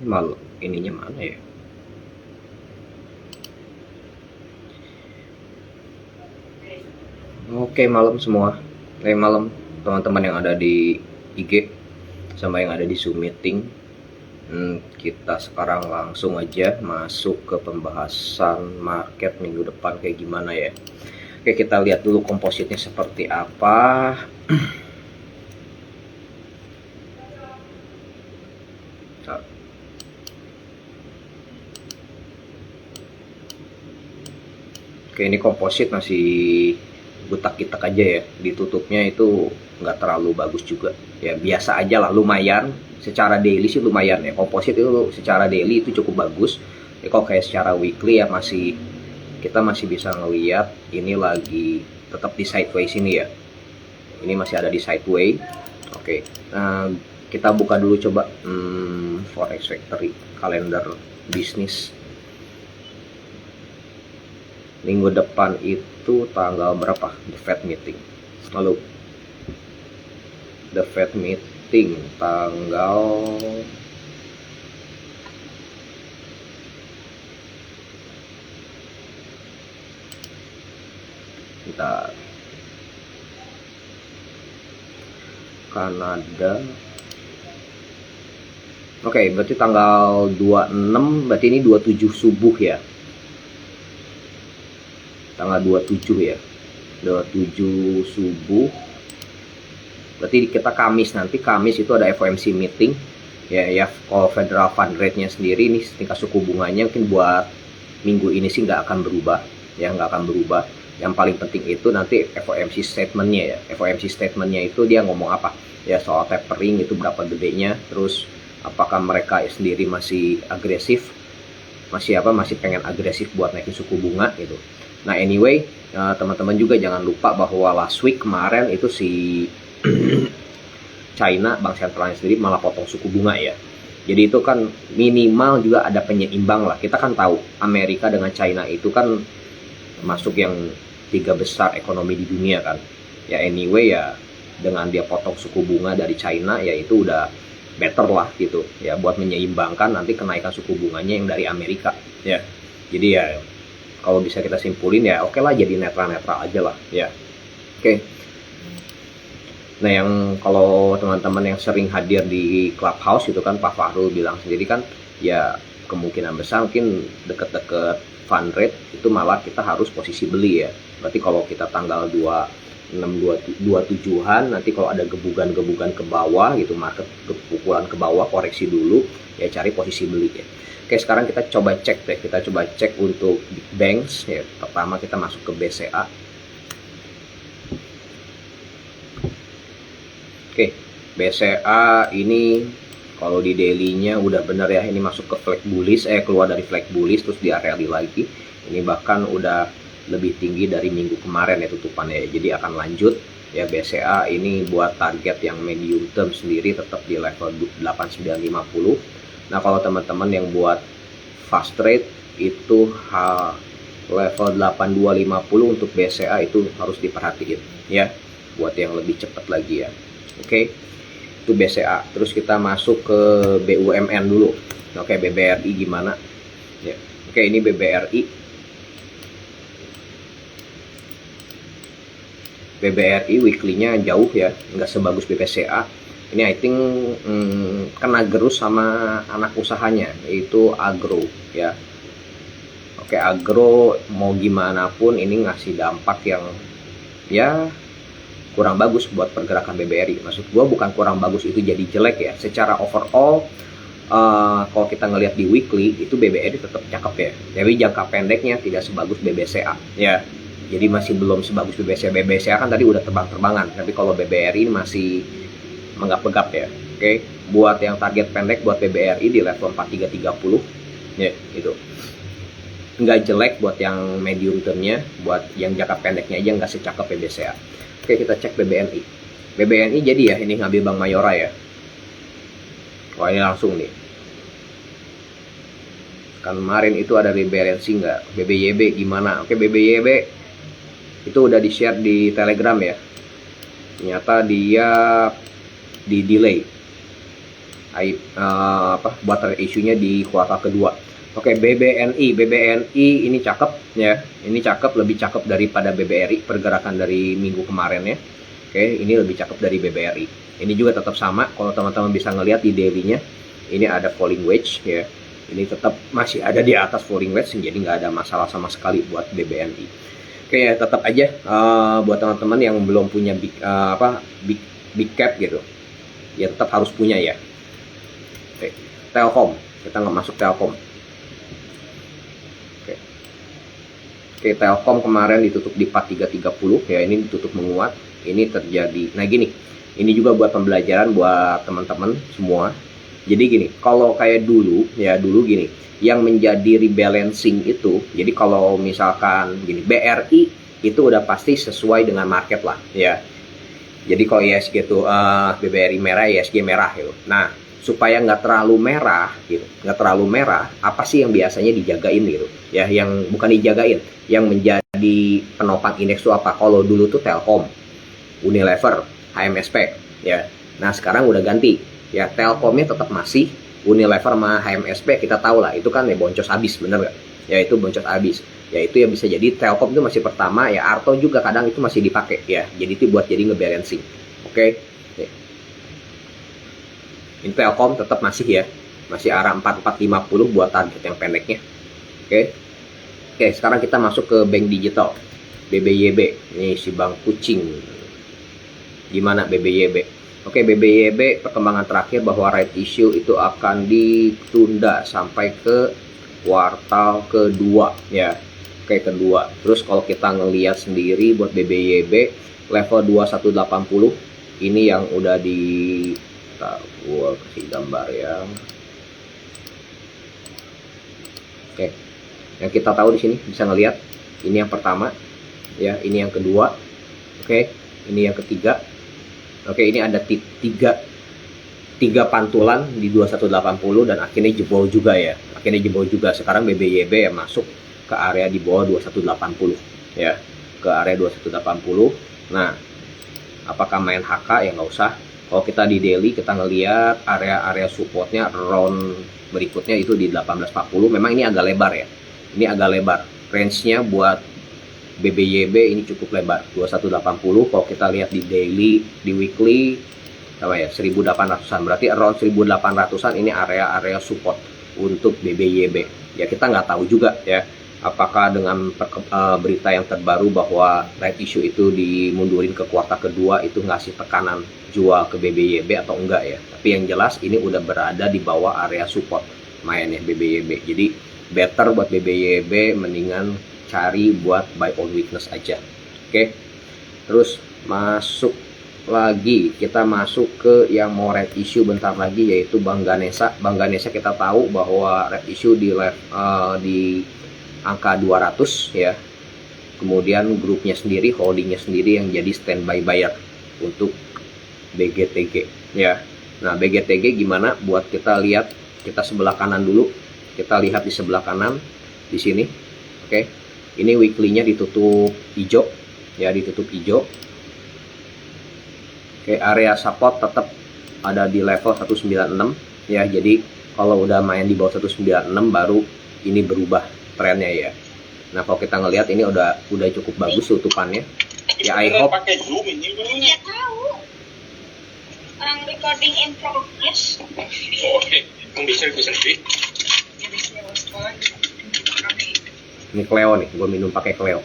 Malu ininya mana ya? Oke, malam semua. Malam teman-teman yang ada di IG sama yang ada di Zoom meeting. Kita sekarang langsung aja masuk ke pembahasan market minggu depan kayak gimana ya. Oke, kita lihat dulu kompositnya seperti apa. Oke, ini komposit masih butak-gitak aja ya, ditutupnya itu nggak terlalu bagus juga ya, biasa aja lah, lumayan secara daily sih lumayan ya, komposit itu secara daily itu cukup bagus ya. Kalau kayak secara weekly ya kita masih bisa ngelihat ini lagi tetap di sideways ini ya, ini masih ada di sideways. Oke, nah kita buka dulu coba Forex Factory kalender bisnis minggu depan itu tanggal berapa, the Fed meeting. Lalu the Fed meeting tanggal kita Kanada. Oke, berarti tanggal 26, berarti ini 27 subuh ya. Tanggal 27 ya, 27 subuh, berarti kita Kamis, nanti Kamis itu ada FOMC meeting ya. Kalau Federal Fund Rate-nya sendiri ini tingkat suku bunganya mungkin buat minggu ini sih nggak akan berubah ya, nggak akan berubah. Yang paling penting itu nanti FOMC statement-nya ya. FOMC statement-nya itu dia ngomong apa ya, soal tapering itu berapa gedenya, terus apakah mereka sendiri masih agresif, masih pengen agresif buat naikin suku bunga gitu. Nah anyway, teman-teman juga jangan lupa bahwa last week kemarin itu si China, bank sentralnya sendiri malah potong suku bunga ya. Jadi itu kan minimal juga ada penyeimbang lah. Kita kan tahu Amerika dengan China itu kan masuk yang 3 besar ekonomi di dunia kan. Ya anyway ya, dengan dia potong suku bunga dari China ya itu udah better lah gitu ya, buat menyeimbangkan nanti kenaikan suku bunganya yang dari Amerika ya. Jadi ya kalau bisa kita simpulin ya oke lah, jadi netral-netral aja lah ya. Oke. Nah yang kalau teman-teman yang sering hadir di Clubhouse itu kan Pak Fahrul bilang sendiri kan ya, kemungkinan besar mungkin deket-deket fund rate itu malah kita harus posisi beli ya. Berarti kalau kita tanggal 27-an nanti kalau ada gebugan-gebugan ke bawah gitu, market pukulan ke bawah, koreksi dulu ya, cari posisi beli ya. Oke, sekarang kita coba cek deh. Kita coba cek untuk big banks ya. Pertama kita masuk ke BCA. Oke, BCA ini kalau di daily-nya udah bener ya, ini masuk ke flag bullish, keluar dari flag bullish terus dia rally lagi. Ini bahkan udah lebih tinggi dari minggu kemarin ya tutupannya. Jadi akan lanjut ya BCA ini buat target yang medium term sendiri tetap di level 8950. Nah kalau teman-teman yang buat fast trade itu level 8250 untuk BCA itu harus diperhatiin ya, buat yang lebih cepat lagi ya. Oke, itu BCA. Terus kita masuk ke BUMN dulu. Oke, BBRI gimana ya. Oke, ini BBRI. BBRI weekly-nya jauh ya, nggak sebagus BPCA. Ini I think kena gerus sama anak usahanya, yaitu agro ya. Oke, agro mau gimana pun ini ngasih dampak yang ya kurang bagus buat pergerakan BBRI. Maksud gua bukan kurang bagus itu jadi jelek ya. Secara overall kalau kita ngelihat di weekly itu BBRI tetap cakep ya. Tapi jangka pendeknya tidak sebagus BBCA ya. Jadi masih belum sebagus BBCA. BBCA kan tadi udah terbang-terbangan, tapi kalau BBRI ini masih menggap-gap ya. Oke, buat yang target pendek buat BBRI di level 4330 ya, itu nggak jelek buat yang medium termnya, buat yang jangka pendeknya aja nggak secakep BBCA. Oke, kita cek BBNI. BBNI jadi ya ini ngambil Bank Mayora ya. Wah ini langsung nih, kan kemarin itu ada rebalancing nggak, BBYB gimana. Oke, BBYB itu udah di share di Telegram ya, ternyata dia di delay buat trade issue-nya di kuartal kedua. Oke, BBNI ini cakep ya. Ini cakep, lebih cakep daripada BBRI pergerakan dari minggu kemarin ya. Oke, ini lebih cakep dari BBRI. Ini juga tetap sama, kalau teman-teman bisa ngelihat di daily-nya, ini ada falling wedge ya. Ini tetap masih ada di atas falling wedge, jadi nggak ada masalah sama sekali buat BBNI. Oke ya, tetap aja buat teman-teman yang belum punya big cap gitu, ya tetap harus punya ya. Oke, Telkom, kita nggak masuk Telkom. Oke, Telkom kemarin ditutup di 4330 ya, ini ditutup menguat, ini terjadi. Nah gini, ini juga buat pembelajaran buat teman-teman semua. Jadi gini, kalau kayak dulu gini, yang menjadi rebalancing itu, jadi kalau misalkan gini, BRI itu udah pasti sesuai dengan market lah ya. Jadi kalau ISG itu BBRI merah, ISG merah gitu. Nah, supaya nggak terlalu merah gitu, apa sih yang biasanya dijagain gitu ya, yang bukan dijagain, yang menjadi penopang indeks itu apa? Kalau dulu tuh Telkom, Unilever, HMSP ya. Nah sekarang udah ganti ya, Telkomnya tetap masih, Unilever sama HMSP kita tahu lah, itu kan ya boncos habis, bener gak? Ya itu boncos habis. Ya itu yang bisa jadi Telkom itu masih pertama ya, Arto juga kadang itu masih dipakai ya. Jadi itu buat jadi ngebalancing. Oke. Ini Telkom tetap masih ya, masih arah 4450 buat target yang pendeknya. Oke, sekarang kita masuk ke bank digital, BBYB. Ini si bank kucing. Gimana BBYB? Oke, BBYB perkembangan terakhir bahwa right issue itu akan ditunda sampai ke kuartal kedua ya. Oke, kedua. Terus kalau kita ngelihat sendiri buat BBYB level 2180 ini yang udah di, gua kasih gambar ya. Oke. Yang kita tahu di sini bisa ngelihat, ini yang pertama ya, ini yang kedua. Oke, ini yang ketiga. Oke, ini ada tiga pantulan di 2180 dan akhirnya jebol juga ya. Sekarang BBYB ya masuk ke area di bawah 2180 ya, ke area 2180. Nah, apakah main HK? Ya nggak usah. Kalau kita di daily, kita ngelihat area-area supportnya round berikutnya itu di 1840. Memang ini agak lebar ya. Ini agak lebar. Range-nya buat BBYB ini cukup lebar, 2180. Kalau kita lihat di daily, di weekly, apa ya, 1800-an. Berarti around 1800-an ini area-area support untuk BBYB. Ya kita nggak tahu juga ya, apakah dengan berita yang terbaru bahwa right issue itu dimundurin ke kuartal kedua itu ngasih tekanan jual ke BBYB atau enggak ya. Tapi yang jelas ini udah berada di bawah area support mainnya BBYB. Jadi better buat BBYB mendingan cari buat buy on weakness aja. Oke. Terus kita masuk ke yang mau red issue bentar lagi, yaitu Bank Ganesha. Bank Ganesha kita tahu bahwa red issue di angka 200 ya. Kemudian grupnya sendiri, holdingnya sendiri yang jadi standby buyer untuk BGTG ya. Nah, BGTG gimana? Buat kita lihat, kita sebelah kanan dulu. Kita lihat di sebelah kanan di sini. Oke. Ini weekly-nya ditutup hijau ya, ditutup hijau. Oke, area support tetap ada di level 196 ya. Jadi kalau udah main di bawah 196 baru ini berubah trennya ya. Nah, kalau kita ngelihat ini udah cukup bagus tutupannya. Ya, I hope pakai Zoom ini. Ya tahu. Orang recording in progress. Oke, bisa sendiri. Ini Cleo nih, gue minum pakai Cleo.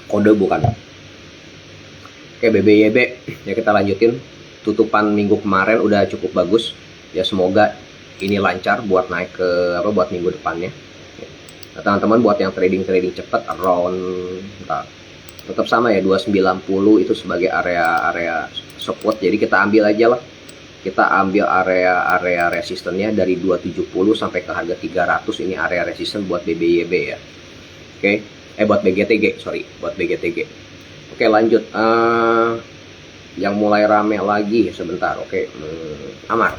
Kode bukan. Oke, BBYB ya, kita lanjutin. Tutupan minggu kemarin udah cukup bagus ya, semoga ini lancar buat naik ke buat minggu depannya. Nah, teman-teman buat yang trading cepat around tetap sama ya, 290 itu sebagai area support. Jadi kita ambil aja lah. Kita ambil area resistennya dari 270 sampai ke harga 300, ini area resisten buat BBYB ya. Oke, buat BGTG, buat BGTG. Oke, lanjut. Yang mulai rame lagi sebentar. Oke, Amar.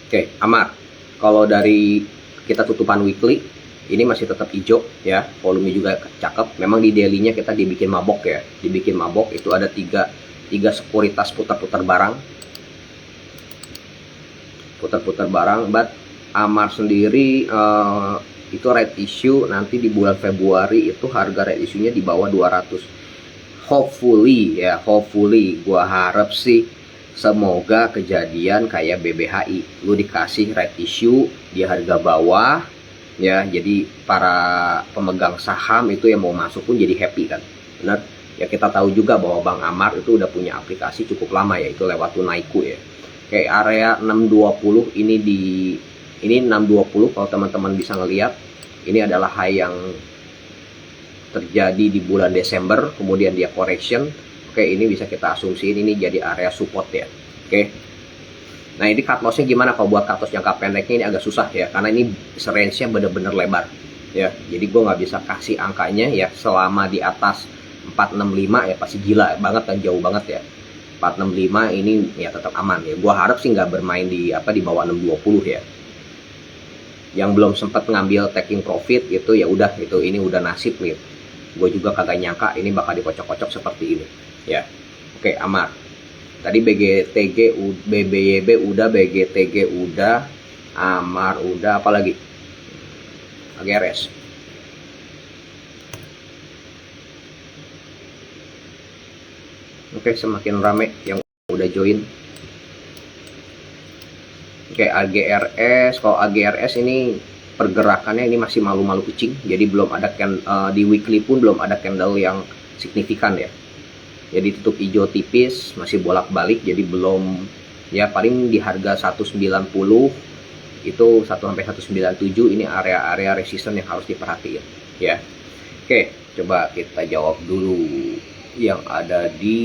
Oke, Amar. Kalau dari kita tutupan weekly ini masih tetap hijau ya, volume juga cakep. Memang di daily-nya kita dibikin mabok ya, dibikin mabok. Itu ada tiga sekuritas putar-putar barang, but Amar sendiri itu red issue nanti di bulan Februari itu harga red issue-nya di bawah 200. Hopefully ya, hopefully gua harap sih semoga kejadian kayak BBHI, lu dikasih red issue di harga bawah ya, jadi para pemegang saham itu yang mau masuk pun jadi happy kan, benar ya. Kita tahu juga bahwa Bang Amar itu udah punya aplikasi cukup lama ya, itu lewat Tunaiku ya. Kayak area 620 ini 620 kalau teman-teman bisa ngelihat, ini adalah high yang terjadi di bulan Desember, kemudian dia correction. Oke, ini bisa kita asumsiin ini jadi area support ya. Oke. Nah, ini cut loss-nya gimana? Kalau buat cut loss jangka pendeknya ini agak susah ya, karena ini range-nya bener-bener lebar ya. Jadi gue nggak bisa kasih angkanya ya. Selama di atas 465 ya pasti gila banget dan jauh banget ya. 465 ini ya tetap aman ya. Gue harap sih nggak bermain di bawah 620 ya. Yang belum sempat ngambil taking profit itu ya udah, itu ini udah nasib nih. Gue juga kagak nyangka ini bakal dikocok-kocok seperti ini ya. Oke, Amar tadi, BGTG, BBYB udah, BGTG udah, Amar udah, apalagi AGRS. Oke, semakin rame yang udah join. Oke, AGRS. Kalau AGRS ini pergerakannya ini masih malu-malu kucing, jadi belum ada di weekly pun belum ada candle yang signifikan ya. Jadi tutup hijau tipis, masih bolak-balik, jadi belum ya, paling di harga 190 itu 1 sampai 197 ini area-area resisten yang harus diperhatiin ya. Oke, coba kita jawab dulu yang ada di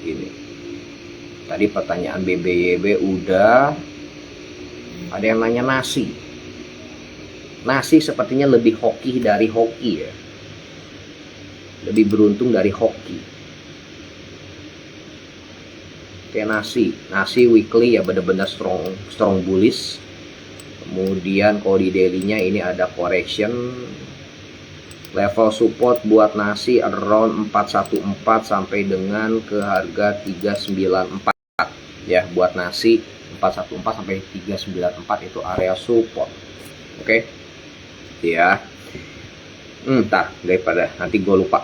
ini. Tadi pertanyaan BBYB udah. Ada yang nanya nasi. Nasi sepertinya lebih hoki dari hoki ya. Lebih beruntung dari hoki. Kayak nasi weekly ya bener-bener strong bullish. Kemudian kalau di daily-nya ini ada correction. Level support buat nasi around 414 sampai dengan ke harga 394 ya. Buat nasi 414 sampai 394 itu area support. Oke. Ya, ntar daripada nanti gue lupa.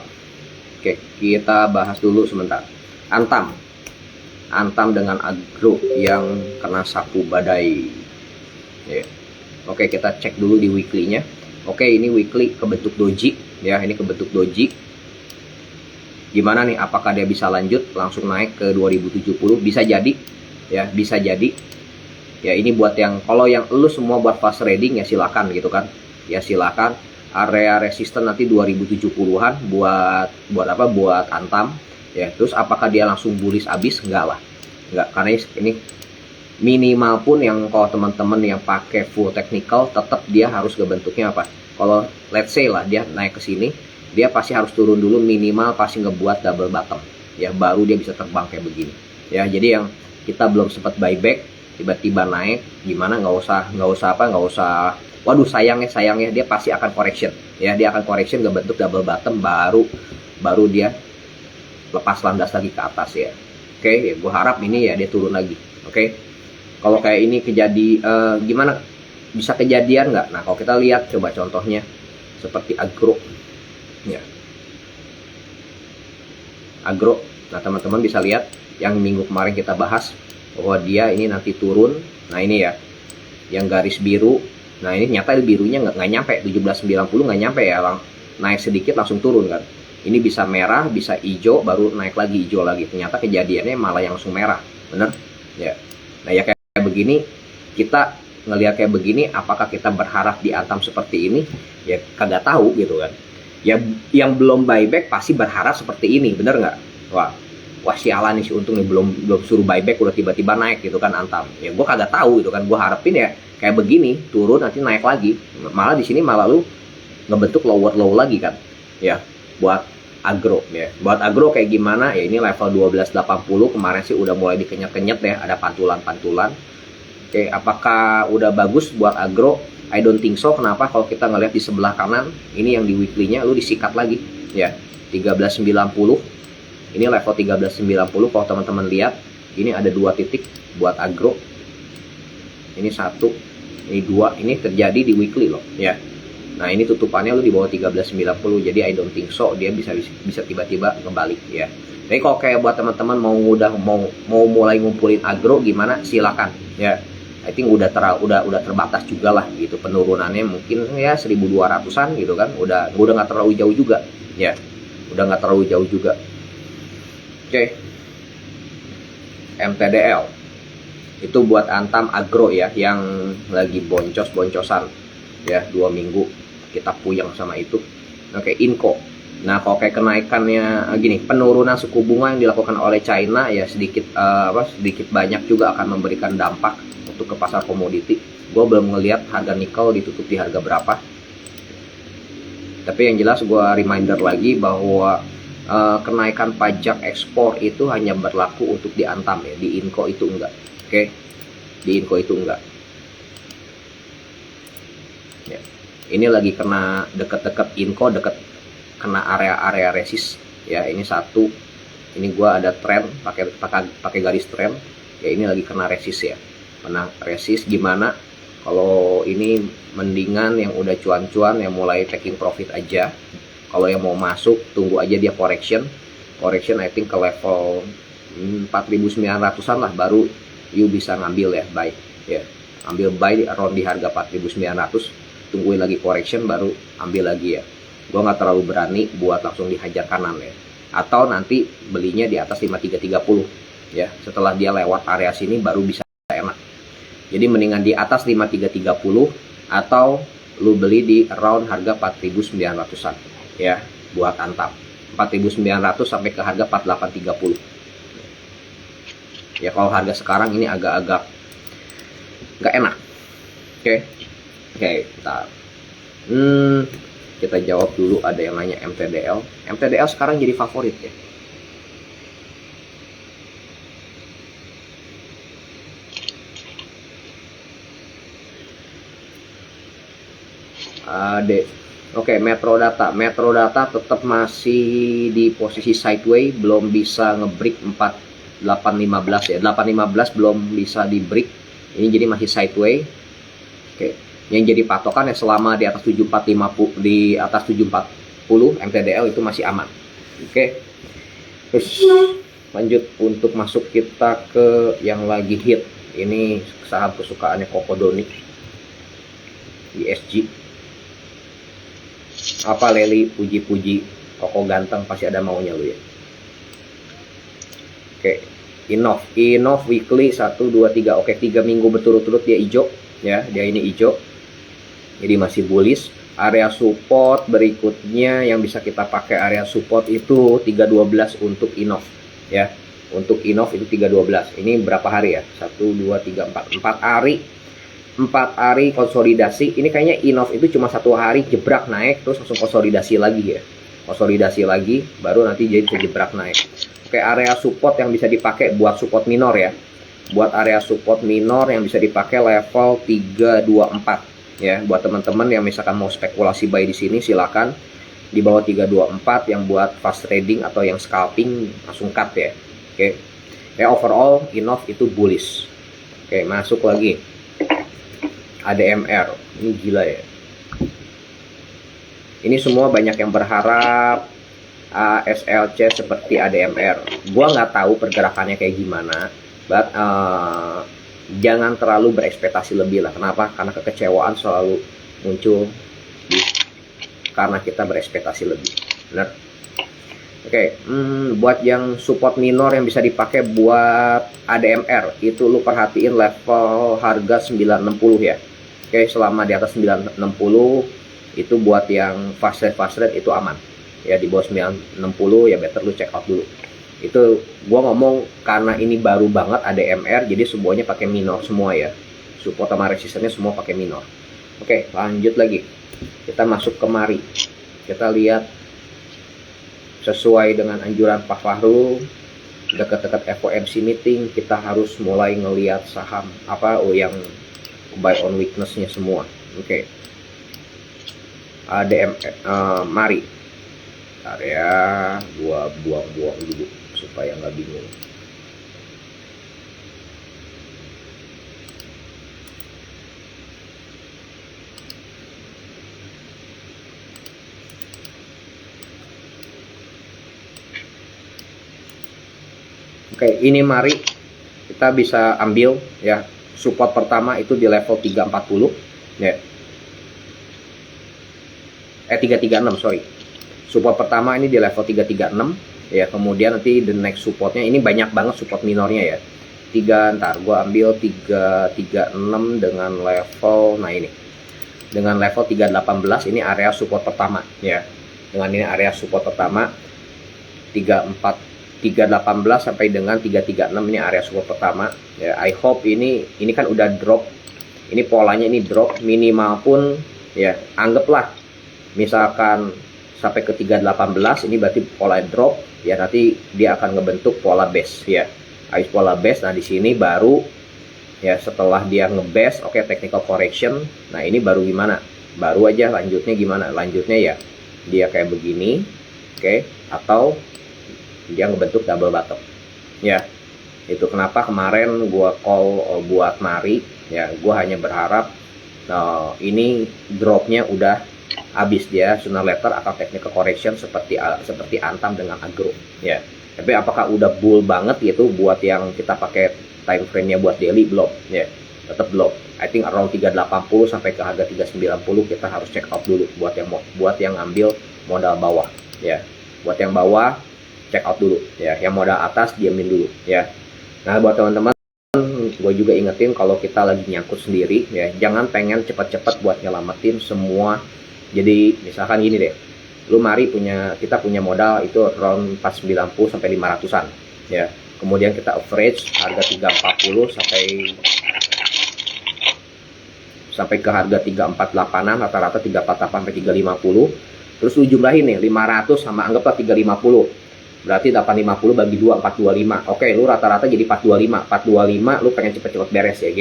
Oke, kita bahas dulu sebentar. Antam dengan agro yang kena sapu badai ya. Oke, kita cek dulu di weekly-nya. Oke, ini weekly kebentuk doji ya, ini kebentuk doji. Gimana nih, apakah dia bisa lanjut langsung naik ke 2070? Bisa jadi ya, bisa jadi ya. Ini buat yang, kalau yang lu semua buat fast trading ya silakan gitu kan ya, silakan. Area resisten nanti 2070-an buat Antam ya. Terus apakah dia langsung bullish abis? Enggak lah, enggak, karena ini minimal pun yang kalau teman-teman yang pakai full technical tetap dia harus kebentuknya apa, kalau let's say lah dia naik ke sini, dia pasti harus turun dulu, minimal pasti ngebuat double bottom ya, baru dia bisa terbang kayak begini ya. Jadi yang kita belum sempat buyback tiba-tiba naik gimana, nggak usah waduh sayangnya dia pasti akan correction ya, dia akan correction nggak bentuk double bottom, baru dia lepas landas lagi ke atas ya. Oke, ya gue harap ini ya dia turun lagi. Oke, kalau kayak ini gimana bisa kejadian nggak? Nah, kalau kita lihat coba contohnya seperti agro ya, agro. Nah, teman-teman bisa lihat yang minggu kemarin kita bahas bahwa dia ini nanti turun. Nah, ini ya yang garis biru. Nah, ini nyata birunya nggak nyampe 1790, nggak nyampe ya, naik sedikit langsung turun kan. Ini bisa merah, bisa hijau, baru naik lagi hijau lagi. Ternyata kejadiannya malah yang langsung merah, bener ya. Nah, ya kayak begini, kita ngelihat kayak begini, apakah kita berharap di Antam seperti ini? Ya kagak tahu gitu kan. Ya yang belum buyback pasti berharap seperti ini, bener nggak? Wah sialan nih si Untung nih, belum suruh buyback udah tiba-tiba naik gitu kan Antam. Ya gue kagak tahu gitu kan. Gue harapin ya kayak begini, turun nanti naik lagi. Malah di sini malah lu ngebentuk lower low lagi kan. Ya, buat agro ya. Buat agro kayak gimana? Ya ini level 1280 kemarin sih udah mulai dikenyet-kenyet ya, ada pantulan-pantulan. Oke, apakah udah bagus buat agro? I don't think so. Kenapa? Kalau kita ngelihat di sebelah kanan, ini yang di weekly-nya lu disikat lagi ya. 1390. Ini level 1390. Kalau teman-teman lihat, ini ada 2 titik buat agro. Ini 1, ini 2. Ini terjadi di weekly loh ya. Nah, ini tutupannya lu di bawah 1390. Jadi I don't think so dia bisa tiba-tiba kembali ya. Tapi kalau kayak buat teman-teman mau mulai ngumpulin agro gimana, silakan ya. I think udah terbatas juga lah gitu penurunannya, mungkin ya 1200-an gitu kan. Udah nggak terlalu jauh juga ya. Udah nggak terlalu jauh juga. Oke. MTDL itu buat Antam agro ya, yang lagi boncos-boncosan ya, 2 minggu kita puyeng sama itu. Oke, Inco. Nah, kalau kayak kenaikannya gini, penurunan suku bunga yang dilakukan oleh China ya sedikit banyak juga akan memberikan dampak untuk ke pasar komoditi. Gue belum ngelihat harga nikel ditutup di harga berapa. Tapi yang jelas gue reminder lagi bahwa kenaikan pajak ekspor itu hanya berlaku untuk di Antam ya, di Inco itu enggak. Oke. Di Inco itu enggak. Ya. Ini lagi kena deket-deket Inco, kena area-area resist ya. Ini 1. Ini gua ada trend pakai garis trend ya. Ini lagi kena resist ya. Kena resist gimana? Kalau ini mendingan yang udah cuan-cuan yang mulai taking profit aja. Kalau yang mau masuk tunggu aja dia correction I think ke level 4.900-an lah, baru you bisa ngambil ya, buy ya. Ambil buy around di harga 4.900, tungguin lagi correction baru ambil lagi ya. Gua nggak terlalu berani buat langsung dihajar kanan ya. Atau nanti belinya di atas 5330 ya. Setelah dia lewat area sini baru bisa enak. Jadi mendingan di atas 5330 atau lu beli di around harga 4.900-an ya buat Antam. 4.900 sampai ke harga 4830. Ya kalau harga sekarang ini agak-agak nggak enak. Oke, bentar. Kita jawab dulu, ada yang nanya MTDL. MTDL sekarang jadi favorit ya. Oke, Metro Data tetap masih di posisi sideways, belum bisa ngebreak 4815 ya. 815 belum bisa di break. Ini jadi masih sideways. Oke. Yang jadi patokan ya selama di atas 7450, di atas 740 MTDL itu masih aman. Oke. Terus lanjut untuk masuk kita ke yang lagi hit. Ini saham kesukaannya Kokodoni, ISG. Apa Leli puji-puji Koko ganteng, pasti ada maunya lu ya. Oke, Inov weekly 1 2 3. Oke, 3 minggu berturut-turut dia hijau ya, dia ini hijau. Jadi masih bullish. Area support berikutnya yang bisa kita pakai area support itu 312 untuk Inov ya. Untuk Inov itu 312. Ini berapa hari ya? 1 2 3 4 hari. 4 hari konsolidasi. Ini kayaknya Inov itu cuma 1 hari jebrak naik terus langsung konsolidasi lagi ya. Konsolidasi lagi baru nanti jadi jebrak naik. Oke, area support yang bisa dipakai buat support minor ya. Buat area support minor yang bisa dipakai level 324 ya. Buat teman-teman yang misalkan mau spekulasi buy di sini silakan. Di bawah 324 yang buat fast trading atau yang scalping langsung cut ya. Oke. Ya overall Inov itu bullish. Oke, masuk lagi. ADMR, ini gila ya. Ini semua banyak yang berharap ASLC seperti ADMR. Gua nggak tahu pergerakannya kayak gimana, but jangan terlalu berekspektasi lebih lah. Kenapa? Karena kekecewaan selalu muncul karena kita berekspektasi lebih. Benar? Oke, buat yang support minor yang bisa dipakai buat ADMR itu lu perhatiin level harga 960 ya. Oke, selama di atas 960 itu buat yang fast rate itu aman. Ya di bawah 960 ya better lu check out dulu. Itu gua ngomong karena ini baru banget ADMR, jadi semuanya pakai minor semua ya. Support sama resistennya semua pakai minor. Oke, lanjut lagi. Kita masuk ke Mari. Kita lihat sesuai dengan anjuran Pak Fahru, dekat-dekat FOMC meeting kita harus mulai ngelihat saham apa yang buy on weakness-nya semua. Oke. ADM mari. Area gua buang-buang dulu supaya nggak bingung. Oke, ini mari kita bisa ambil ya. Support pertama itu di level 340 ya. 336, sorry. Support pertama ini di level 336 ya. Kemudian nanti the next supportnya ini banyak banget support minornya ya. Ntar gua ambil 336 dengan level, nah ini. Dengan level 318 ini area support pertama ya. Dengan ini area support pertama 318 sampai dengan 336 ini area support pertama ya. I hope ini kan udah drop, ini polanya ini drop minimal pun ya, anggaplah misalkan sampai ke 318 ini berarti pola drop ya, nanti dia akan ngebentuk pola base ya. Habis pola base, nah di sini baru ya setelah dia ngebase, oke, technical correction. Nah ini baru gimana, baru aja lanjutnya gimana, lanjutnya ya dia kayak begini, oke, atau dia ngebentuk double bottom ya. Itu kenapa kemarin gua call buat mari ya. Gua hanya berharap ini dropnya udah habis, dia sooner later atau technical correction seperti Antam dengan Agro ya. Tapi apakah udah bull banget gitu buat yang kita pakai time frame nya buat daily? Belum ya, tetap belum. I think around 380 sampai ke harga 390 kita harus check out dulu buat yang ambil modal bawah ya. Buat yang bawah check out dulu ya, yang modal atas diamin dulu ya. Nah buat teman-teman, gue juga ingetin kalau kita lagi nyangkut sendiri ya, jangan pengen cepat-cepat buat nyelamatin semua. Jadi misalkan gini deh, lu mari kita punya modal itu around 490 sampai 500-an ya. Kemudian kita average harga 340 sampai ke harga 348-an, rata-rata 348 sampai 350. Terus lu jumlahin nih 500 sama anggaplah 350. Berarti 850 bagi 2, 425. Oke, lu rata-rata jadi 425. 425 lu pengen cepet-cepet beres ya, G.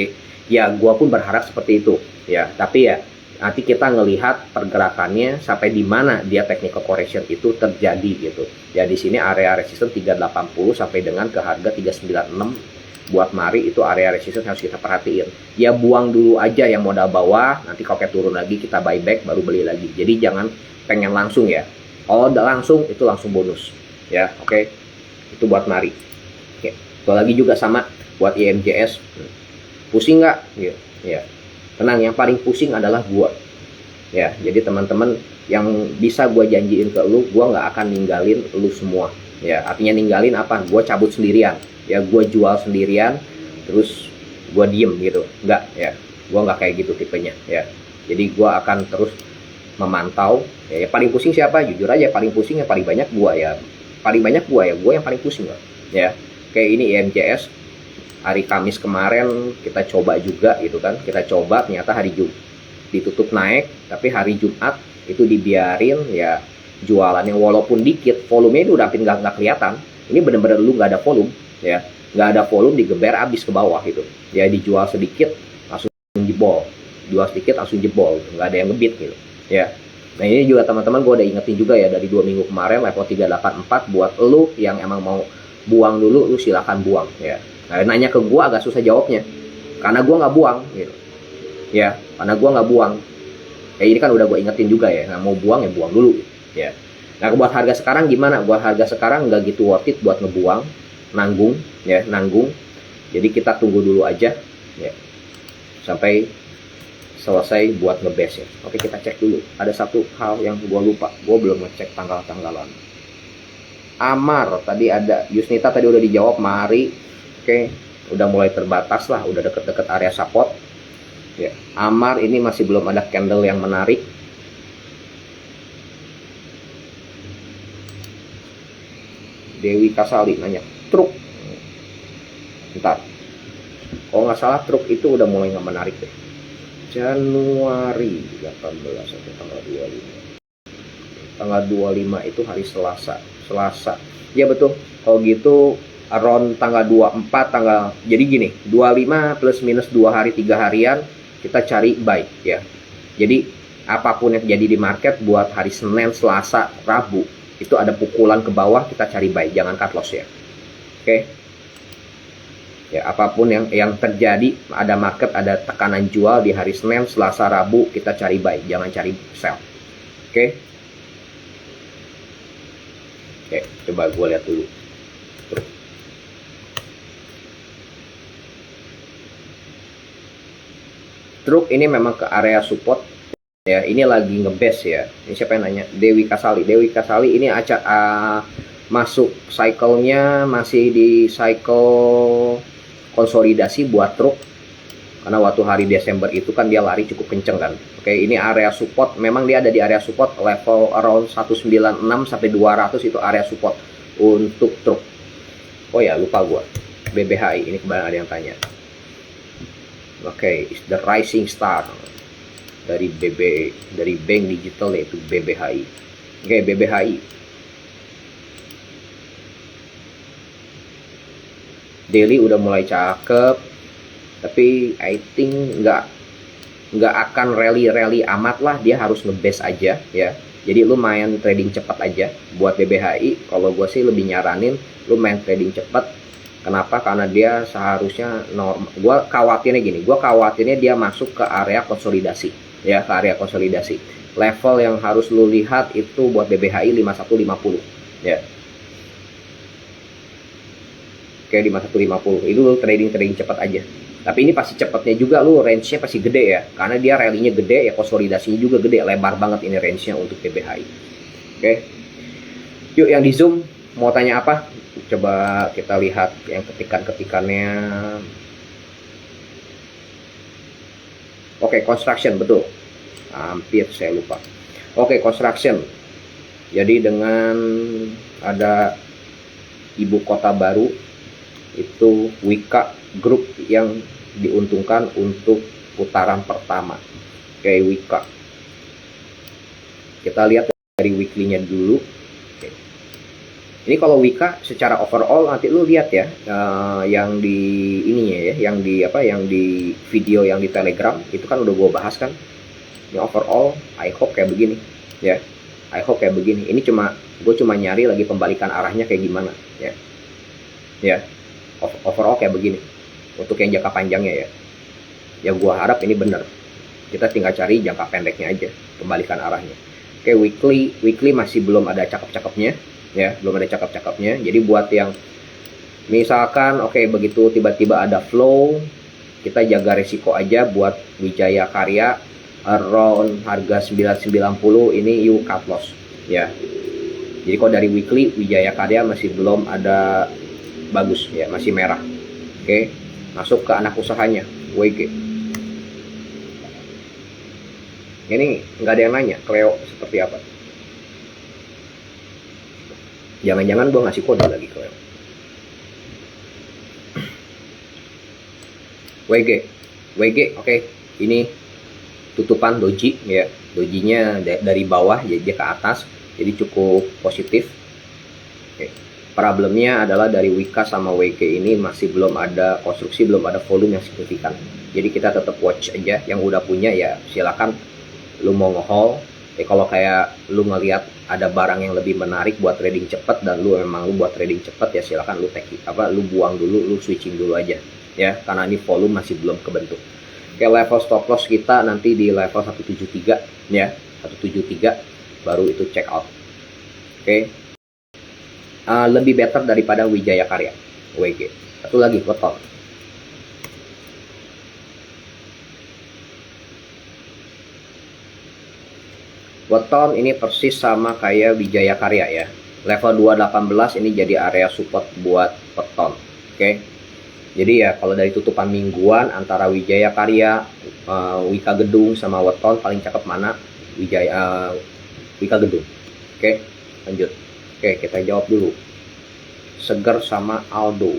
Ya, gua pun berharap seperti itu. Ya, tapi ya nanti kita ngelihat pergerakannya sampai di mana dia technical correction itu terjadi gitu. Ya, di sini area resistance 380 sampai dengan ke harga 396 buat mari, itu area resistance harus kita perhatiin. Ya, buang dulu aja yang modal bawah, nanti kalau kayak turun lagi kita buyback baru beli lagi. Jadi jangan pengen langsung ya. Kalau udah langsung itu langsung bonus. Ya, oke. Itu buat mari. Oke. Itu lagi juga sama buat IMJS. Pusing nggak? Gitu. Ya. Tenang, yang paling pusing adalah gua. Ya, jadi teman-teman yang bisa gua janjiin ke lu, gua nggak akan ninggalin lu semua. Ya, artinya ninggalin apa? Gua cabut sendirian. Ya, gua jual sendirian, terus gua diem gitu. Nggak, ya. Gua nggak kayak gitu tipenya. Ya. Jadi gua akan terus memantau. Ya, paling pusing siapa? Jujur aja, paling pusing yang paling banyak gua ya. Paling banyak gue yang paling pusing lah ya. Kayak ini IMJS hari Kamis kemarin kita coba juga gitu kan, kita coba ternyata hari Jumat ditutup naik, tapi hari Jumat itu dibiarin ya jualannya walaupun dikit, volumenya itu udah hampir nggak kelihatan. Ini bener-bener lu nggak ada volume ya, nggak ada volume, digeber abis ke bawah gitu ya. Dijual sedikit langsung jebol, jual sedikit langsung jebol, nggak ada yang ngebit gitu ya. Nah ini juga teman-teman gue udah ingetin juga ya, dari 2 minggu kemarin level 384 buat lu yang emang mau buang dulu, lu silakan buang ya. Nah nanya ke gue agak susah jawabnya karena gue nggak buang gitu ya, karena gue nggak buang ya. Ini kan udah gue ingetin juga ya, nggak mau buang ya buang dulu ya. Nah buat harga sekarang gimana? Buat harga sekarang nggak gitu worth it buat ngebuang, nanggung ya, nanggung. Jadi kita tunggu dulu aja ya sampai selesai buat ngebase ya. Oke, kita cek dulu. Ada satu hal yang gue lupa, gue belum ngecek tanggal-tanggalan. Amar tadi ada, Yusnita tadi udah dijawab, mari. Oke, udah mulai terbatas lah, udah deket-deket area support ya. Amar ini masih belum ada candle yang menarik. Dewi Kasali nanya truk, bentar, kalau nggak salah truk itu udah mulai nggak menarik deh. Januari 18 sampai tanggal 25. Tanggal 25 itu hari Selasa. Ya betul. Kalau gitu around tanggal 24, jadi gini, 25 plus minus 2 hari 3 harian kita cari buy ya. Jadi apapun yang terjadi di market buat hari Senin, Selasa, Rabu itu ada pukulan ke bawah, kita cari buy, jangan cut loss ya. Oke. Ya, apapun yang terjadi, ada market, ada tekanan jual di hari Senin, Selasa, Rabu, kita cari buy, jangan cari sell. Oke. Oke, coba gue lihat dulu. Truk ini memang ke area support ya, ini lagi ngebase ya. Ini siapa yang nanya? Dewi Kasali. Dewi Kasali ini masuk cycle-nya masih di cycle konsolidasi buat truk. Karena waktu hari Desember itu kan dia lari cukup kenceng kan. Oke, ini area support, memang dia ada di area support level around 196 sampai 200 itu area support untuk truk. Oh ya, lupa gua. BBHI ini kemarin ada yang tanya. Oke, is the rising star dari Bank Digital yaitu BBHI. Oke, BBHI. Daily udah mulai cakep, tapi I think nggak akan rally amat lah, dia harus ngebase aja ya. Jadi lu main trading cepat aja buat BBHI. Kalau gue sih lebih nyaranin lu main trading cepat. Kenapa? Karena dia seharusnya normal. Gue khawatirnya dia masuk ke area konsolidasi ya, ke area konsolidasi. Level yang harus lu lihat itu buat BBHI 5150 ya. Oke, 5150 itu lu trading cepat aja. Tapi ini pasti cepatnya juga lu range-nya pasti gede ya, karena dia rally-nya gede ya, konsolidasinya juga gede, lebar banget ini range-nya untuk BBHI. Oke. Yuk yang di Zoom mau tanya apa? Coba kita lihat yang ketikannya. Oke, construction, betul. Hampir saya lupa. Oke, construction. Jadi dengan ada ibu kota baru, itu Wika Group yang diuntungkan untuk putaran pertama. Oke, Wika. Kita lihat dari weekly-nya dulu. Ini kalau Wika secara overall nanti lu lihat ya, yang di ininya ya, yang di video yang di Telegram itu kan udah gue bahas kan. Ini overall I hope kayak begini ya. I hope kayak begini. Ini gue cuma nyari lagi pembalikan arahnya kayak gimana ya. Ya. Overall kayak begini. Untuk yang jangka panjangnya ya. Ya gue harap ini bener. Kita tinggal cari jangka pendeknya aja, pembalikan arahnya. Oke, weekly masih belum ada cakep-cakepnya. Ya, belum ada cakep-cakepnya. Jadi buat yang misalkan begitu tiba-tiba ada flow, kita jaga resiko aja buat Wijaya Karya around harga 990 ini you cut loss ya. Jadi kalau dari weekly Wijaya Karya masih belum ada bagus ya, masih merah. Oke, masuk ke anak usahanya WG. Ini nggak ada yang nanya Cleo seperti apa. Jangan-jangan gue ngasih kode lagi ke WG, oke. Ini tutupan doji ya. Dojinya dari bawah jadi ke atas, jadi cukup positif. Oke. Problemnya adalah dari Wika sama WG ini masih belum ada konstruksi, belum ada volume yang signifikan. Jadi kita tetap watch aja. Yang udah punya ya silakan lu mau nge-hold. Kalau kayak lu ngelihat ada barang yang lebih menarik buat trading cepat dan lu buat trading cepat ya silakan lu lu buang dulu, lu switching dulu aja ya, karena ini volume masih belum kebentuk. Oke, level stop loss kita nanti di level 173 ya, 173 baru itu check out. Oke. Lebih better daripada Wijaya Karya WG. Satu lagi Weton. Weton ini persis sama kayak Wijaya Karya ya. Level 218 ini jadi area support buat Weton. Oke. Jadi ya kalau dari tutupan mingguan antara Wijaya Karya, Wika Gedung sama Weton paling cakep mana? Wika Gedung. Oke, lanjut. Oke, kita jawab dulu. Seger sama Aldo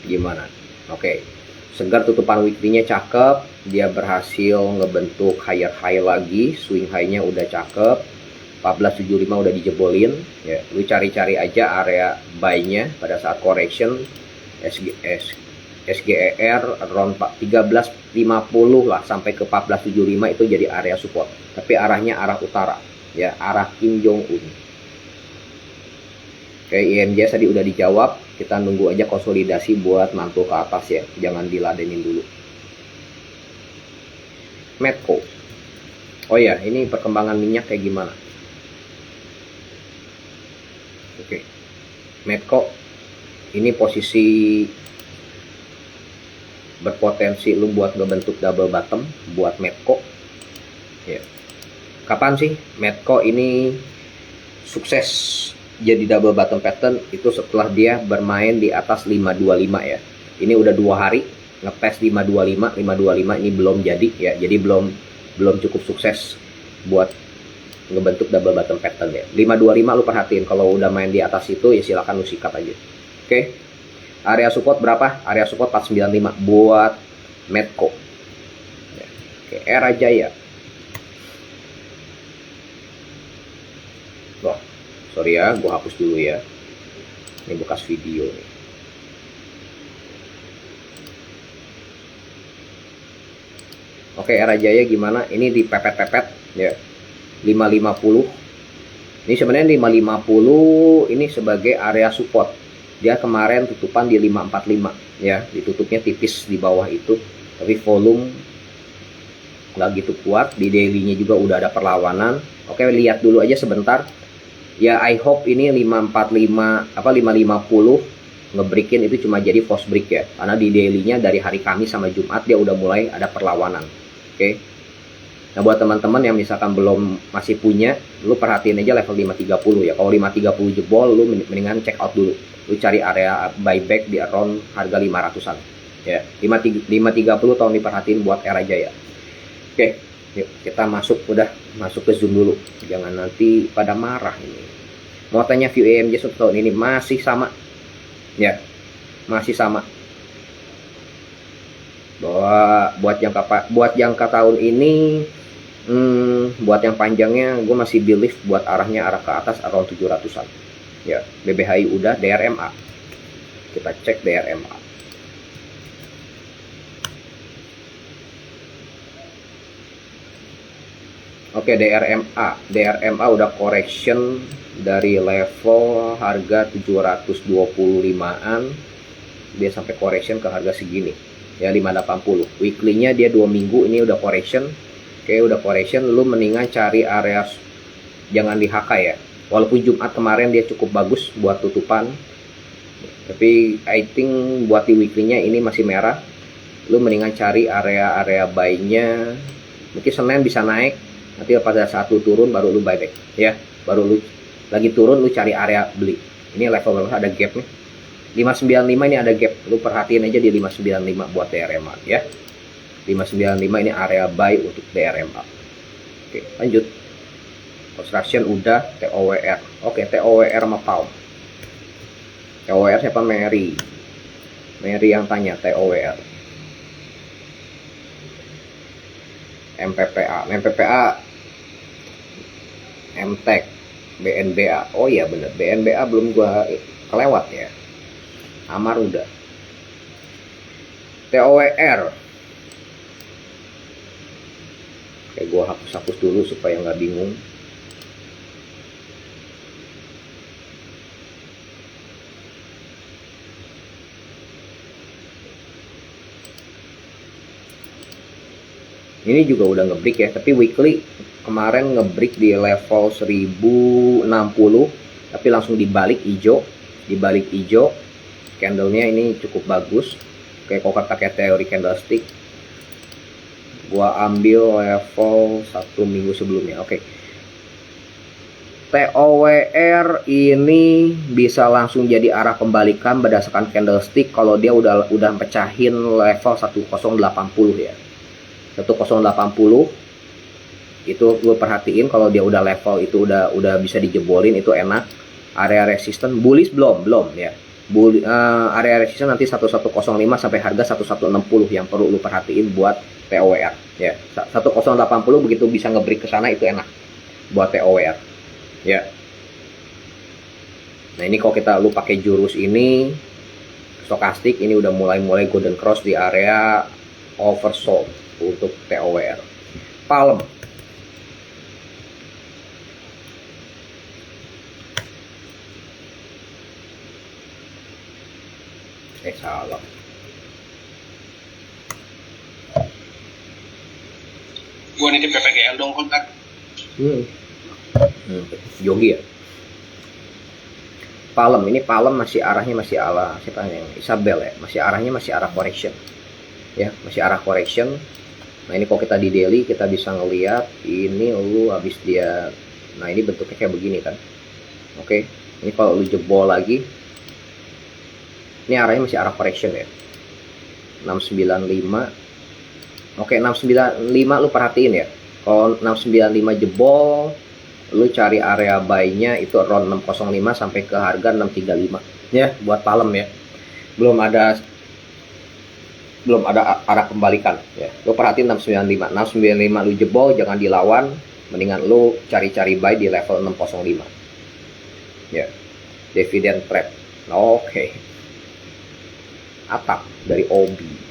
gimana? Oke. Segar tutupan weekly-nya cakep, dia berhasil ngebentuk higher high lagi, swing high-nya udah cakep. 1475 udah dijebolin ya. Lu cari-cari aja area buy-nya pada saat correction SGER around 1350 lah sampai ke 1475 itu jadi area support. Tapi arahnya arah utara ya, arah Kim Jong Un. Oke, IMJ tadi udah dijawab, kita nunggu aja konsolidasi buat mantul ke atas ya, jangan diladenin dulu. Medco. Oh ya, ini perkembangan minyak kayak gimana? Oke. Medco ini posisi berpotensi lu buat ngebentuk double bottom buat Medco. Ya. Kapan sih Medco ini sukses jadi double bottom pattern? Itu setelah dia bermain di atas 525 ya. Ini udah 2 hari ngetes 525 ini belum jadi ya. Jadi belum cukup sukses buat ngebentuk double bottom pattern ya. 525 lu perhatiin, kalau udah main di atas itu ya silakan lu sikat aja. Oke. Area support berapa? Area support 495 buat Medco. Ya. Oke, Era Jaya. Wah, sorry ya, gue hapus dulu ya. Ini bekas video nih. Oke, Era Jaya gimana? Ini di pepet-pepet ya. 550. Ini sebenarnya 550 ini sebagai area support. Dia kemarin tutupan di 545 ya, ditutupnya tipis di bawah itu. Tapi volume nggak gitu kuat. Di daily-nya juga udah ada perlawanan. Oke, lihat dulu aja sebentar. Ya, I hope ini 545 550 ngebreakin itu cuma jadi false break ya. Karena di daily-nya dari hari Kamis sama Jumat dia udah mulai ada perlawanan. Oke. Nah, buat teman-teman yang misalkan belum masih punya, lu perhatiin aja level 530 ya. Kalau 530 jebol, lu mendingan check out dulu. Lu cari area buyback di around harga 500-an. Ya, 530 tolong diperhatiin buat Era Jaya. Oke, yuk kita masuk ke Zoom dulu. Jangan nanti pada marah ini. Mau tanya view EMJ 1 tahun ini masih sama. Ya, masih sama. Bahwa buat jangka tahun ini, buat yang panjangnya gue masih believe buat arahnya arah ke atas around 700-an ya. BBHI udah, DRMA kita cek DRMA. Oke, DRMA udah correction dari level harga 725-an dia sampai correction ke harga segini ya, 580. Weekly-nya dia 2 minggu ini udah correction. Oke, udah correction, lu mendingan cari area, jangan di HK ya. Walaupun Jumat kemarin dia cukup bagus buat tutupan, tapi I think buat di weekly-nya ini masih merah. Lu mendingan cari area buy-nya. Mungkin Senin bisa naik, nanti pada saat lu turun baru lu buyback ya. Baru lu lagi turun lu cari area beli. Ini level berapa? Ada gap nih. 595 ini ada gap. Lu perhatiin aja di 595 buat DRMA ya. 595 ini area buy untuk DRMA. Oke, lanjut. Construction udah, TOWR. Oke, TOWR sama Palm. TOWR siapa? Mary yang tanya TOWR. MPPA, MTEK, BNBA. Oh iya bener, BNBA belum gua kelewat ya. Amar udah. TOWR. Oke, gue hapus dulu supaya nggak bingung. Ini juga udah ngebreak ya, tapi weekly kemarin ngebreak di level 1060, tapi langsung dibalik hijau. Candlenya ini cukup bagus. Kayak kalau pakai teori candlestick, gua ambil level 1 minggu sebelumnya. Oke. TOWR ini bisa langsung jadi arah pembalikan berdasarkan candlestick kalau dia udah pecahin level 1080 ya. 1080 itu gue perhatiin kalau dia udah level itu udah bisa dijebolin, itu enak. Area resisten bullish belum ya. Area resisten nanti 1105 sampai harga 1160 yang perlu lu perhatiin buat TOWR ya. 1080 begitu bisa nge-break ke sana itu enak buat TOWR. ya. Nah ini kalau kita lu pakai jurus ini stokastik, ini udah mulai golden cross di area oversold untuk TOWR. Palem. Salah. Gua nitip PPGL dong kontak. Yogi ya. Palem, ini Palem masih arahnya masih ala siapa yang Isabel ya, masih arahnya masih arah correction ya, masih arah correction. Nah ini kalau kita di daily kita bisa ngelihat ini lu habis dia, nah ini bentuknya kayak begini kan. Oke, ini kalau lu jebol lagi, ini arahnya masih arah correction ya, 695. Oke, 695 lu perhatiin ya, kalau 695 jebol, lu cari area buy-nya itu around 605 sampai ke harga 635 ya buat Palem ya. Belum ada arah kembalikan ya. Lu perhatiin 695 lu jebol, jangan dilawan, mendingan lu cari-cari buy di level 605 ya. Dividend trap. Oke. Atap dari Obi.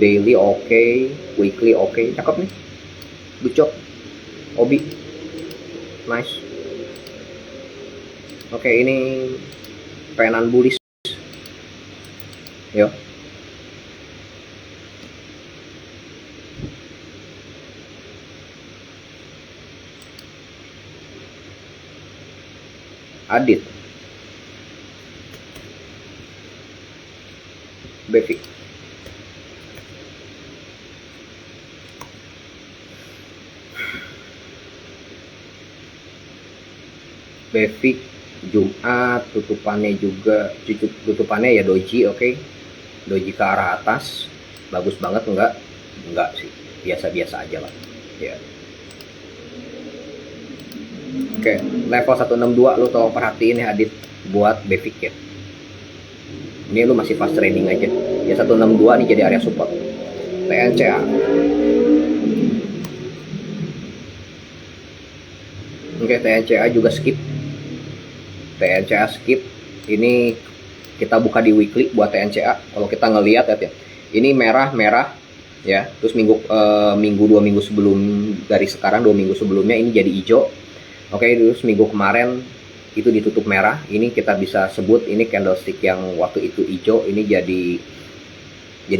Daily oke, weekly oke, cakep nih, good job, Obi, nice. Oke, ini penan bullish, yo. Adit, Bevik. Bevik Jumat tutupannya ya doji, oke. Doji ke arah atas, bagus banget enggak sih, biasa-biasa aja lah ya. Oke, level 162 lu tolong perhatiin ya Adit buat Bevik ya. Ini lu masih fast trading aja ya, 162 nih jadi area support. TNCA. Oke, TNCA juga skip. TNCA skip. Ini kita buka di weekly buat TNCA. Kalau kita ngelihat ya, ini merah ya. Terus dua minggu sebelum dari sekarang, 2 minggu sebelumnya ini jadi hijau. Oke, terus minggu kemarin itu ditutup merah. Ini kita bisa sebut ini candlestick yang waktu itu hijau, ini jadi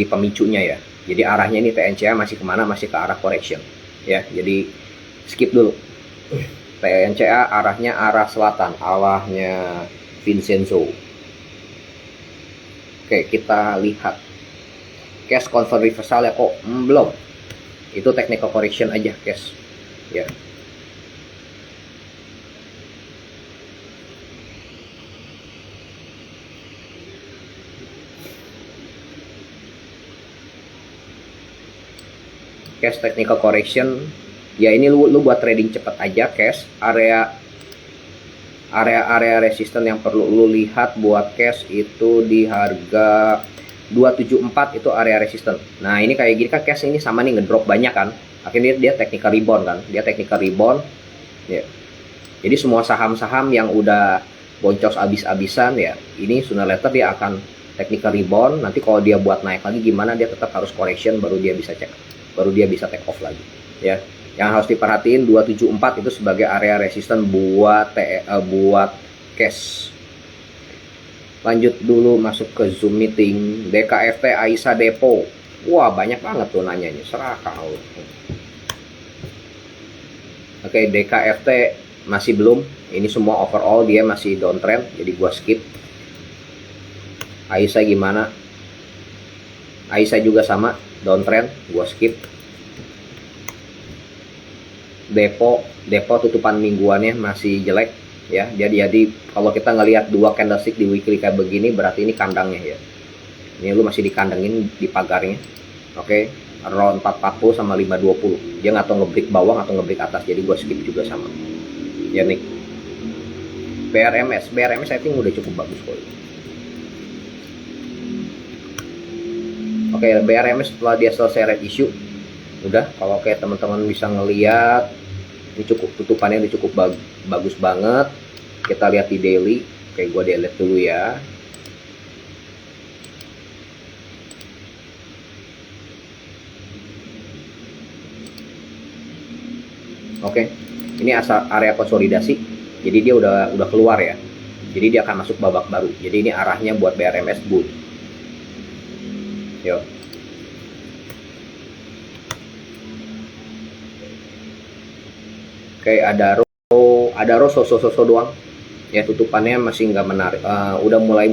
pemicunya ya. Jadi arahnya ini TNCA masih kemana? Masih ke arah correction ya. Jadi skip dulu. TNCA arahnya arah selatan, arahnya Vincenzo. Oke, kita lihat cash convert reversal ya kok belum. Itu technical correction aja cash ya. Cash technical correction ya, ini lu buat trading cepat aja cash. Area resisten yang perlu lu lihat buat cash itu di harga 274, itu area resisten. Nah ini kayak gini kan cash ini sama nih ngedrop banyak kan, akhirnya dia technical rebound kan, ya. Jadi semua saham-saham yang udah boncos abis-abisan ya, ini sooner later dia akan technical rebound. Nanti kalau dia buat naik lagi gimana, dia tetap harus correction, baru dia bisa take off lagi ya. Yang harus diperhatiin 274 itu sebagai area resisten buat cash. Lanjut dulu masuk ke Zoom meeting. DKFT Aisyah Depo. Wah banyak banget tuh nanyanya, serakah. Oke, DKFT masih belum. Ini semua overall dia masih downtrend, jadi gua skip. Aisyah gimana? Aisyah juga sama downtrend, gua skip. Depo tutupan mingguannya masih jelek ya. Jadi kalau kita ngelihat dua candlestick di weekly kayak begini, berarti ini kandangnya ya. Ini lu masih dikandangin di pagarnya. Oke, around 440 sama 520. Dia nggak tahu ngebreak bawah atau ngebreak atas, jadi gua skip juga sama. Ya nih. BRMS I think udah cukup bagus kok. Oke, BRMS setelah dia selesai red issue, udah kalau kayak teman-teman bisa ngeliat ini cukup tutupannya ini cukup bagus banget. Kita lihat di daily. Oke, gue delete dulu ya. Oke, ini asal area konsolidasi. Jadi dia udah keluar ya. Jadi dia akan masuk babak baru. Jadi ini arahnya buat BRMS bull. Yo. Oke, ada row so doang. Ya tutupannya masih nggak menarik. Udah mulai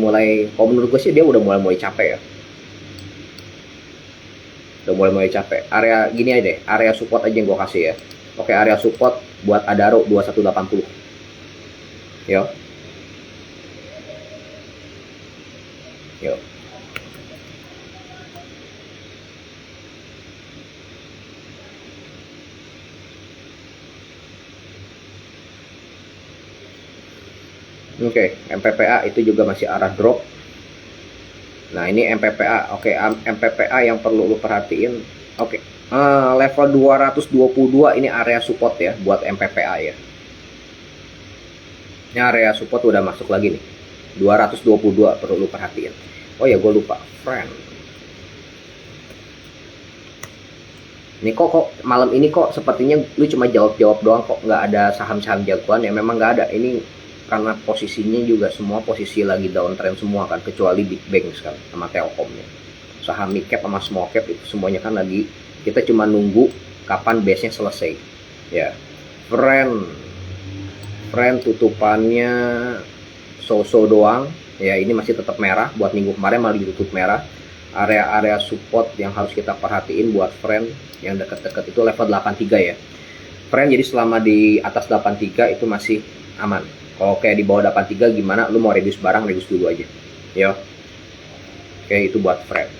kalau menurut gue sih dia udah mulai capek ya. Udah mulai capek. Area gini aja deh, area support aja yang gue kasih ya. Oke, area support buat Adaro 2180. Yo. Yo. Oke, MPPA itu juga masih arah drop. Nah, ini MPPA. Oke, MPPA yang perlu lu perhatiin. Oke, level 222 ini area support ya buat MPPA ya. Ini area support udah masuk lagi nih. 222 perlu lu perhatiin. Oh ya, gue lupa. Friend. Ini kok malam ini kok sepertinya lu cuma jawab doang kok, nggak ada saham-saham jagoan ya. Memang nggak ada. Ini karena posisinya juga semua posisi lagi downtrend semua kan, kecuali Big Bank sekarang sama Telkomnya. Saham mid cap sama small cap itu semuanya kan lagi, kita cuma nunggu kapan base-nya selesai ya. Friend tutupannya so-so doang ya. Ini masih tetap merah, buat minggu kemarin malah ditutup merah. Area-area support yang harus kita perhatiin buat friend yang deket-deket itu level 83 ya friend. Jadi selama di atas 83 itu masih aman. Kalau kayak di bawah 83 gimana, lu mau reduce barang, reduce dulu aja. Yo. Oke, itu buat friend.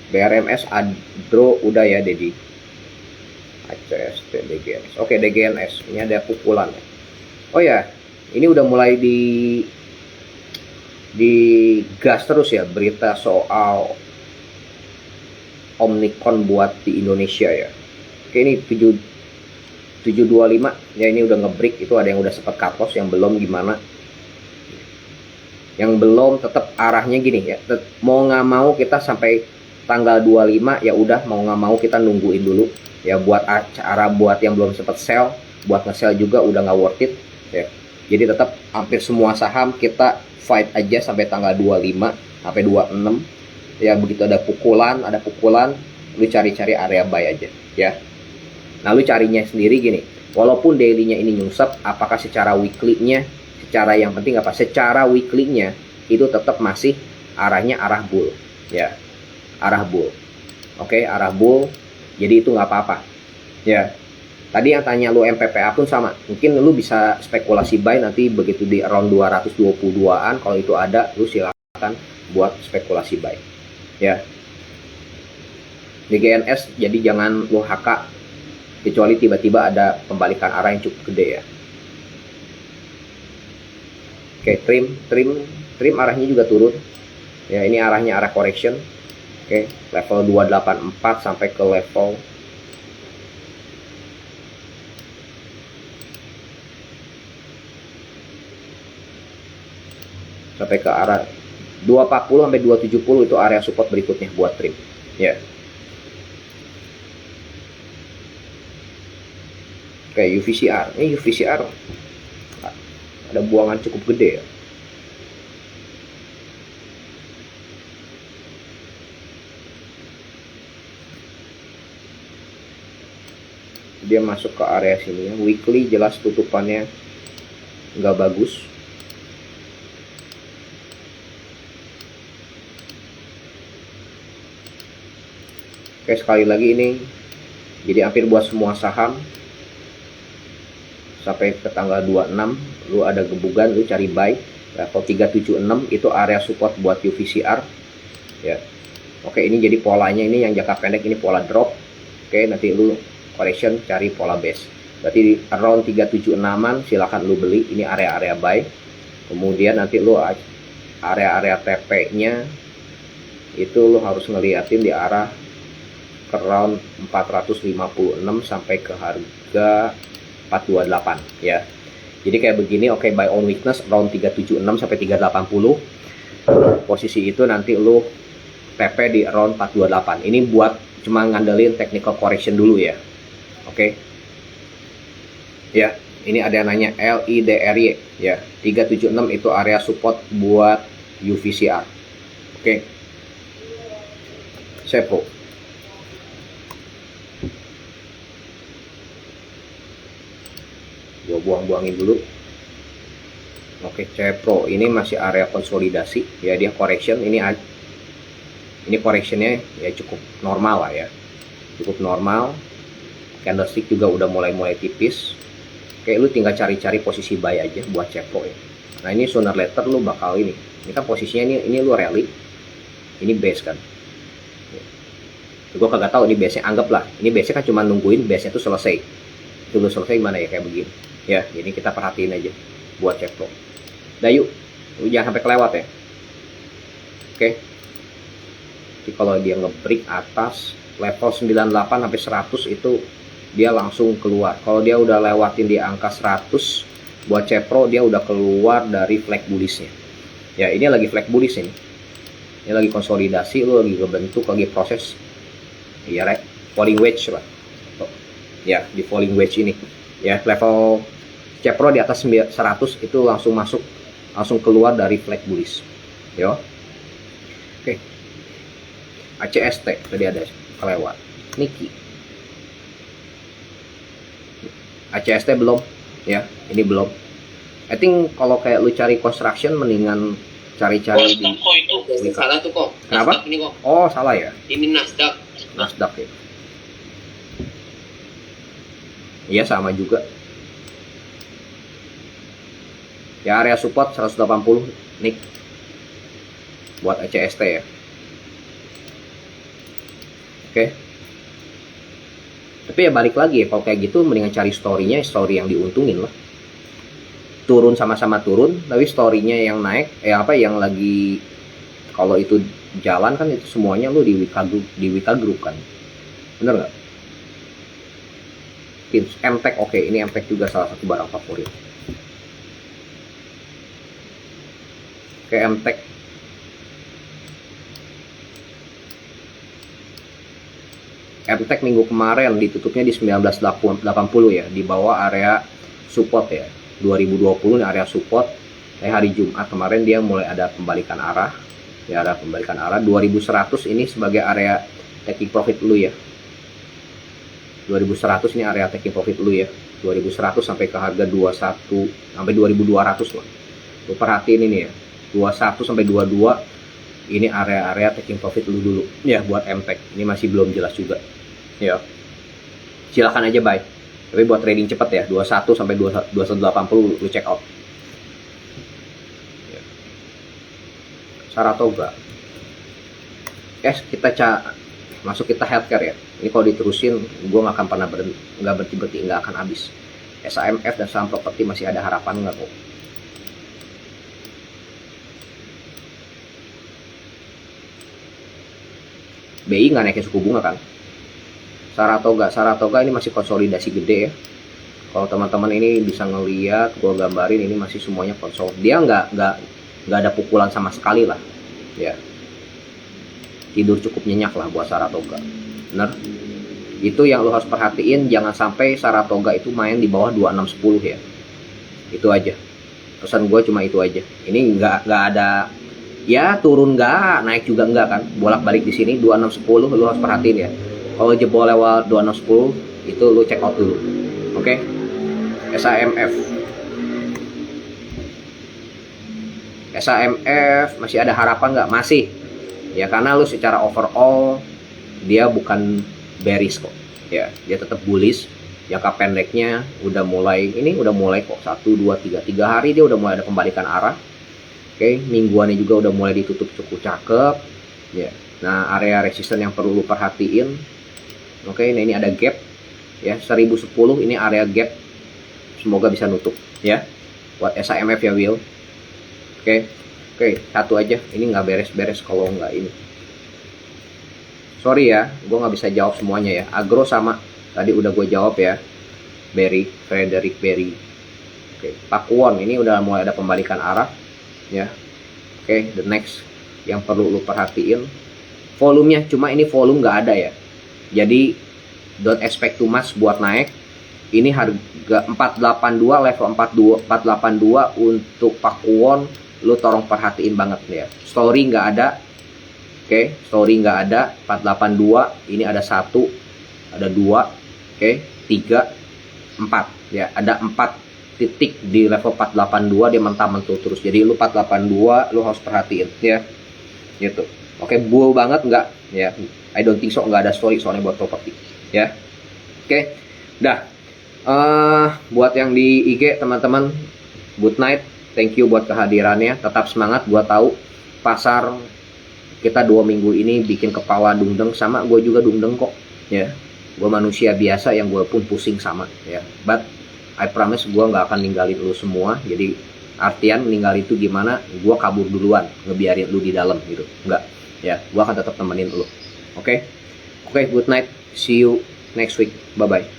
BRMS Adro udah ya, Dedi. ACST DGNS. Oke, DGNS. Ini ada pukulan. Oh ya, ini udah mulai di gas terus ya berita soal Omnicom buat di Indonesia ya. Oke, ini 725 ya, ini udah ngebreak. Itu ada yang udah sempat cut loss, yang belum gimana. Yang belum tetap arahnya gini ya. Mau nggak mau kita sampai tanggal 25 ya udah, mau nggak mau kita nungguin dulu ya. Buat acara buat yang belum sempat sell, buat nge-sell juga udah nggak worth it ya. Jadi tetap hampir semua saham kita fight aja sampai tanggal 25 sampai 26 ya. Begitu ada pukulan lu cari-cari area buy aja ya. Nah, lu carinya sendiri gini, walaupun daily-nya ini nyungsep, apakah secara weekly-nya, secara yang penting apa, secara weekly-nya itu tetap masih arahnya arah bull ya, arah bull. Oke, arah bull, jadi itu nggak apa-apa ya. Tadi yang tanya lu MPPA pun sama, mungkin lu bisa spekulasi buy nanti begitu di around 222an, kalau itu ada lu silakan buat spekulasi buy ya. Di GNS jadi jangan lu HK kecuali tiba-tiba ada pembalikan arah yang cukup gede ya. Oke, trim arahnya juga turun ya. Ini arahnya arah correction. Oke, level 284 sampai ke level arah 240 sampai 270 itu area support berikutnya buat trim ya. Oke, UVCR. Ini UVCR ada buangan cukup gede ya. Dia masuk ke area sini ya. Weekly jelas tutupannya nggak bagus. Oke, sekali lagi ini jadi hampir buat semua saham sampai ke tanggal 26 lu ada gebugan, lu cari buy level 376 itu area support buat UVCR ya. Oke, ini jadi polanya ini yang jangka pendek ini pola drop. Oke, nanti lu correction cari pola base. Berarti di around 376an silakan lu beli, ini area-area buy. Kemudian nanti lu area-area TP-nya itu lo harus ngeliatin di arah ke round 456 sampai ke harga 428 ya. Jadi kayak begini, oke, buy on weakness round 376 sampai 380. Posisi itu nanti lo TP di round 428. Ini buat cuma ngandelin technical correction dulu ya. Oke. Ya, ini ada yang nanya LIDRY ya. 376 itu area support buat UVCR. Oke. Sepo. Gua buang-buangin dulu. Oke, Cepro ini masih area konsolidasi ya, dia correction. Ini correctionnya ya cukup normal lah ya, cukup normal. Candlestick juga udah mulai tipis. Kayak lu tinggal cari-cari posisi buy aja buat Cepro ya. Nah ini sooner later lu bakal ini kan posisinya ini lu rally, ini base kan. Gue kagak tahu ini base nya, anggaplah ini base nya kan cuma nungguin base nya itu selesai. Itu lu selesai gimana ya, kayak begini ya. Ini kita perhatiin aja buat Cepro. Dah yuk, lu jangan sampai kelewat ya. Oke. Jadi kalau dia nge-break atas level 98 sampai 100 itu dia langsung keluar. Kalau dia udah lewatin di angka 100 buat Cepro, dia udah keluar dari flag bullishnya. Ya ini lagi flag bullish ini. Ini lagi konsolidasi, lu lagi kebentuk, lagi proses. Ya right, falling wedge lah. Ya di falling wedge ini. Ya level Cepro di atas 100 itu langsung masuk, langsung keluar dari flag bullish. Yo. Oke. ACST tadi ada kelewat. Niki. ACST belum ya, ini belum. I think kalau kayak lu cari construction mendingan cari-cari di itu salah tuh kok. Kenapa? Nasdaq ini kok. Oh, salah ya. Ini Nasdaq. Nasdaq ya. Iya sama juga. Ya area support 180 nik buat ACST ya. Oke. Tapi ya balik lagi ya, kalau kayak gitu mendingan cari story-nya, story yang diuntungin lah. Turun sama-sama turun, tapi story-nya yang naik, yang lagi, kalau itu jalan kan itu semuanya lu di Wika Group kan. Bener nggak? MTech oke, ini MTech juga salah satu barang favorit. Oke, MTech. MTech minggu kemarin ditutupnya di 1980 ya, di bawah area support ya. 2020 area support. Hari Jumat kemarin dia mulai ada pembalikan arah. Ya, ada pembalikan arah. 2100 ini sebagai area taking profit dulu ya. 2100 ini area taking profit dulu ya. 2100 sampai ke harga 21 sampai 2200 lah. Lu perhatiin ini ya. 21 sampai 22 ini area-area taking profit dulu ya buat MTech. Ini masih belum jelas juga. Ya. Silakan aja buy. Tapi buat trading cepat ya, 21 sampai 2180 lu check out. Ya. Saratoga. Masuk kita healthcare ya. Ini kalau diterusin, gue nggak akan pernah berhenti, nggak akan habis. SAMF dan saham properti masih ada harapan nggak kok? BI nggak naikin suku bunga kan? Saratoga ini masih konsolidasi gede ya. Kalau teman-teman ini bisa ngeliat, gue gambarin ini masih semuanya konsol. Dia nggak ada pukulan sama sekali lah, ya. Tidur cukup nyenyak lah buat Saratoga. Bener? Itu yang lo harus perhatiin, jangan sampai Saratoga itu main di bawah 2610 ya. Itu aja. Pesan gue cuma itu aja. Ini nggak ada, ya turun nggak, naik juga nggak kan. Bolak-balik di sini 2610 lo harus perhatiin ya. Kalau jebol lewat 2610 itu lu check out dulu. Oke. SAMF masih ada harapan nggak? Masih. Ya karena lu secara overall dia bukan bearish kok. Ya, dia tetap bullish. Jangka pendeknya udah mulai kok 1 2 3 hari dia udah mulai ada pembalikan arah. Oke, mingguannya juga udah mulai ditutup cukup cakep. Ya. Nah, area resisten yang perlu lu perhatiin. Oke, nah ini ada gap ya, 1010 ini area gap, semoga bisa nutup ya buat SAMF ya Will. Oke, satu aja, ini nggak beres-beres kalau nggak ini sorry ya, gue nggak bisa jawab semuanya ya. Agro sama tadi udah gue jawab ya. Berry, Frederick Berry. Oke, Pakuwon ini udah mulai ada pembalikan arah ya. Oke, the next yang perlu lu perhatiin volumenya, cuma ini volume nggak ada ya. Jadi don't expect too much buat naik. Ini harga 482, level 482 untuk Pakuwon lu tolong perhatiin banget ya. Story nggak ada. Oke, story nggak ada. 482 ini ada 1, ada 2, oke, 3, 4 ya. Ada 4 titik di level 482, dia mentah-mentuh terus. Jadi lu 482 lu harus perhatiin ya. Gitu. Oke, bull banget nggak ya. I don't think so, nggak ada story soalnya buat properti ya. Oke, dah. Buat yang di IG teman-teman, good night, thank you buat kehadirannya, tetap semangat. Gua tahu pasar kita 2 minggu ini bikin kepala dungdeng, sama gue juga dungdeng kok ya. Gue manusia biasa yang gue pun pusing sama ya, but I promise gue nggak akan ninggalin lu semua. Jadi artian ninggalin itu gimana, gue kabur duluan, ngebiarin lu di dalam gitu, nggak ya. Gue akan tetap temenin lu. Oke, good night, see you next week, bye bye.